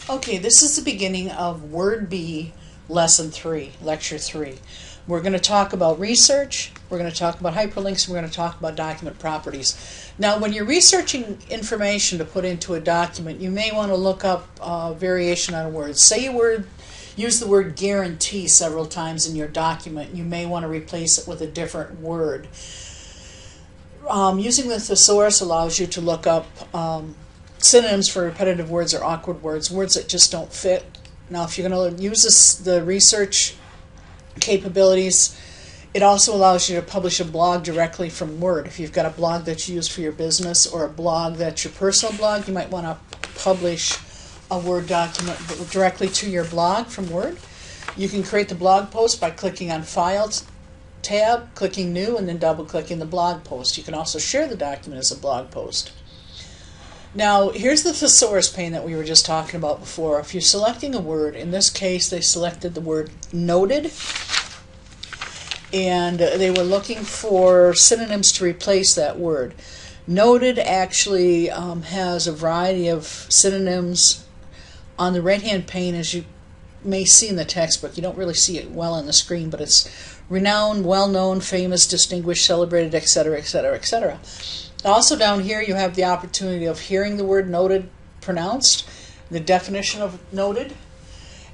Okay, this is the beginning of WordB Lesson 3, Lecture 3. We're going to talk about research, we're going to talk about hyperlinks, and we're going to talk about document properties. Now, when you're researching information to put into a document, you may want to look up variation on a word. Say you use the word guarantee several times in your document. You may want to replace it with a different word. Using the thesaurus allows you to look up synonyms for repetitive words or awkward words, words that just don't fit. Now, if you're going to use the research capabilities, it also allows you to publish a blog directly from Word. If you've got a blog that you use for your business or a blog that's your personal blog, you might want to publish a Word document directly to your blog from Word. You can create the blog post by clicking on File tab, clicking New, and then double-clicking the blog post. You can also share the document as a blog post. Now, here's the thesaurus pane that we were just talking about before. If you're selecting a word, in this case they selected the word noted, and they were looking for synonyms to replace that word. Noted actually has a variety of synonyms on the right-hand pane, as you may see in the textbook. You don't really see it well on the screen, but it's renowned, well-known, famous, distinguished, celebrated, etc., etc., etc. Also down here you have the opportunity of hearing the word noted pronounced, the definition of noted,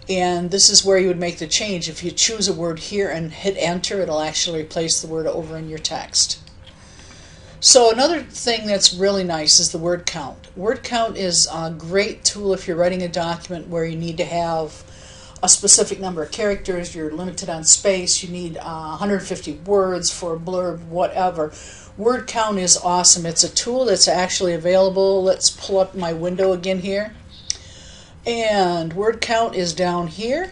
and this is where you would make the change. If you choose a word here and hit enter, it'll actually replace the word over in your text. So another thing that's really nice is the word count. Word count is a great tool if you're writing a document where you need to have a specific number of characters, you're limited on space, you need 150 words for a blurb, whatever. Word count is awesome. It's a tool that's actually available. Let's pull up my window again here. And word count is down here.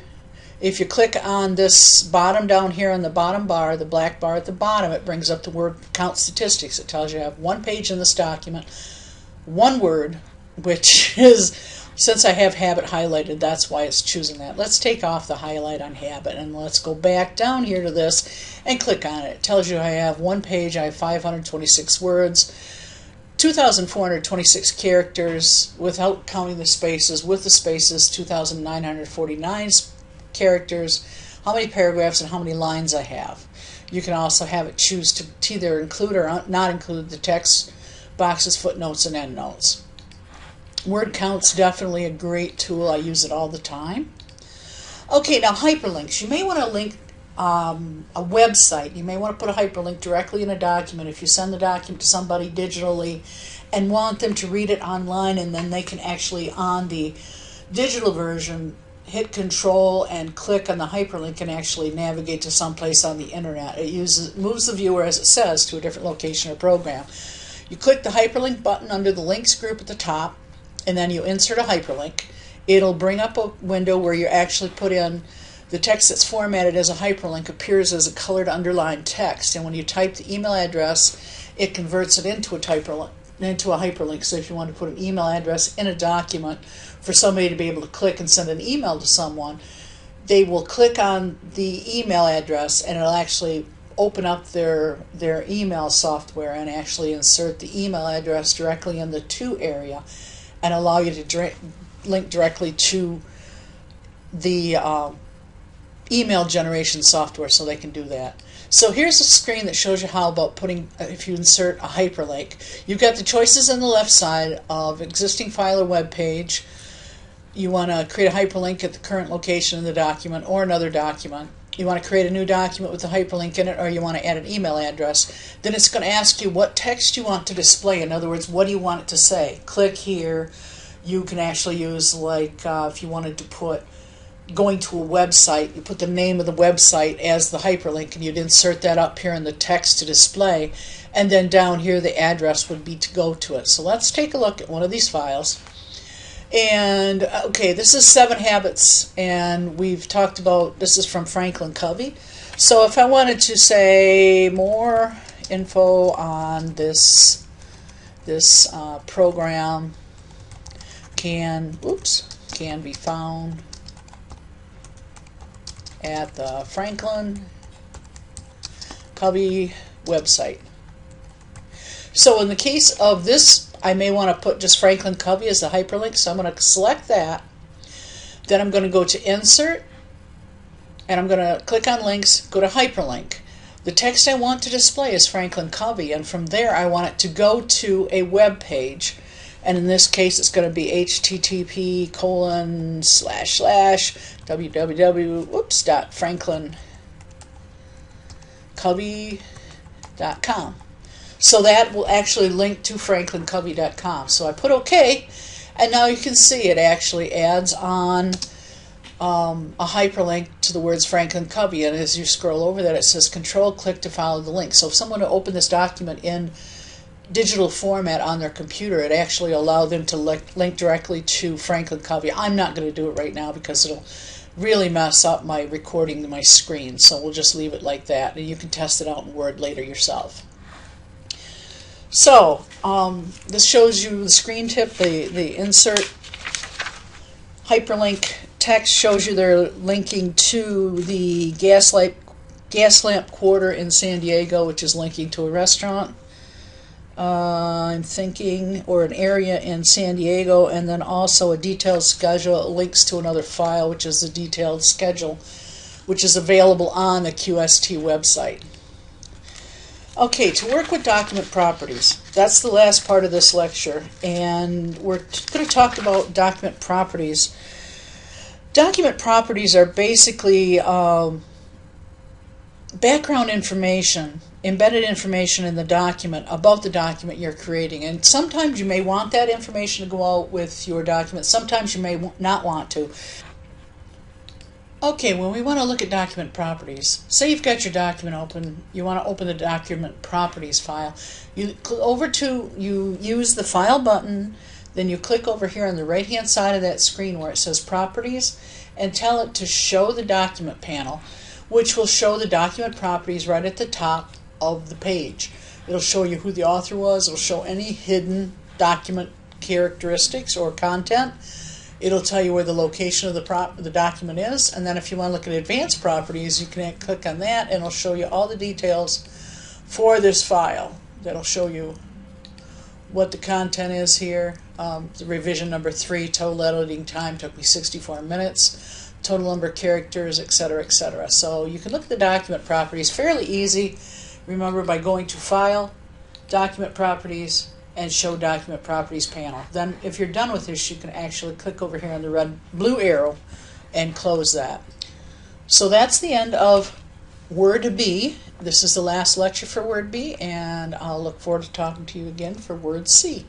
If you click on this bottom down here on the bottom bar, the black bar at the bottom, it brings up the word count statistics. It tells you I have one page in this document, one word, which is, since I have habit highlighted, that's why it's choosing that. Let's take off the highlight on habit and let's go back down here to this and click on it. It tells you I have one page, I have 526 words, 2,426 characters without counting the spaces. With the spaces, 2,949 characters, how many paragraphs and how many lines I have. You can also have it choose to either include or not include the text boxes, footnotes, and endnotes. Word count's definitely a great tool. I use it all the time. Okay, now hyperlinks. You may want to link a website. You may want to put a hyperlink directly in a document if you send the document to somebody digitally and want them to read it online, and then they can actually, on the digital version, hit control and click on the hyperlink and actually navigate to someplace on the internet. It moves the viewer, as it says, to a different location or program. You click the hyperlink button under the links group at the top, and then you insert a hyperlink. It'll bring up a window where you actually put in the text that's formatted as a hyperlink appears as a colored underlined text, and when you type the email address, it converts it into a hyperlink. So if you want to put an email address in a document for somebody to be able to click and send an email to someone, they will click on the email address and it'll actually open up their email software and actually insert the email address directly in the to area and allow you to link directly to the email generation software so they can do that. So here's a screen that shows you how about putting, if you insert a hyperlink. You've got the choices on the left side of existing file or web page. You want to create a hyperlink at the current location of the document or another document. You want to create a new document with a hyperlink in it, or you want to add an email address. Then it's going to ask you what text you want to display. In other words, what do you want it to say? Click here. You can actually use, like, if you wanted to put going to a website, you put the name of the website as the hyperlink and you'd insert that up here in the text to display, and then down here the address would be to go to it. So let's take a look at one of these files. And okay, this is 7 Habits, and we've talked about, this is from Franklin Covey. So if I wanted to say more info on this program can be found at the Franklin Covey website. So in the case of this, I may want to put just Franklin Covey as the hyperlink, so I'm going to select that. Then I'm going to go to Insert, and I'm going to click on Links, go to Hyperlink. The text I want to display is Franklin Covey, and from there I want it to go to a web page. And in this case, it's going to be http://www.franklincovey.com. So that will actually link to franklincovey.com. So I put OK, and now you can see it actually adds on a hyperlink to the words Franklin Covey, and as you scroll over that, it says Control-click to follow the link. So if someone would open this document in digital format on their computer, it actually allow them to link directly to Franklin Covey. I'm not going to do it right now because it'll really mess up my recording my screen, so we'll just leave it like that, and you can test it out in Word later yourself. So this shows you the screen tip, the insert hyperlink text shows you they're linking to the gas lamp quarter in San Diego, which is linking to a restaurant. I'm thinking, or an area in San Diego, and then also a detailed schedule links to another file, which is the detailed schedule, which is available on the QST website. Okay, to work with document properties, that's the last part of this lecture, and we're going to talk about document properties. Document properties are basically background information, embedded information in the document about the document you're creating. And sometimes you may want that information to go out with your document. Sometimes you may not want to. Okay, when we want to look at document properties, say you've got your document open, you want to open the document properties file. You use the File button, then you click over here on the right-hand side of that screen where it says Properties, and tell it to show the document panel, which will show the document properties right at the top of the page. It'll show you who the author was. It'll show any hidden document characteristics or content. It'll tell you where the location of the document is, and then if you want to look at advanced properties, you can click on that, and it'll show you all the details for this file. That'll show you what the content is here. The revision number 3, total editing time took me 64 minutes. Total number of characters, etc., etc. So you can look at the document properties fairly easy. Remember, by going to File, Document Properties, and Show Document Properties panel. Then if you're done with this, you can actually click over here on the blue arrow and close that. So that's the end of WordB. This is the last lecture for WordB, and I'll look forward to talking to you again for WordC.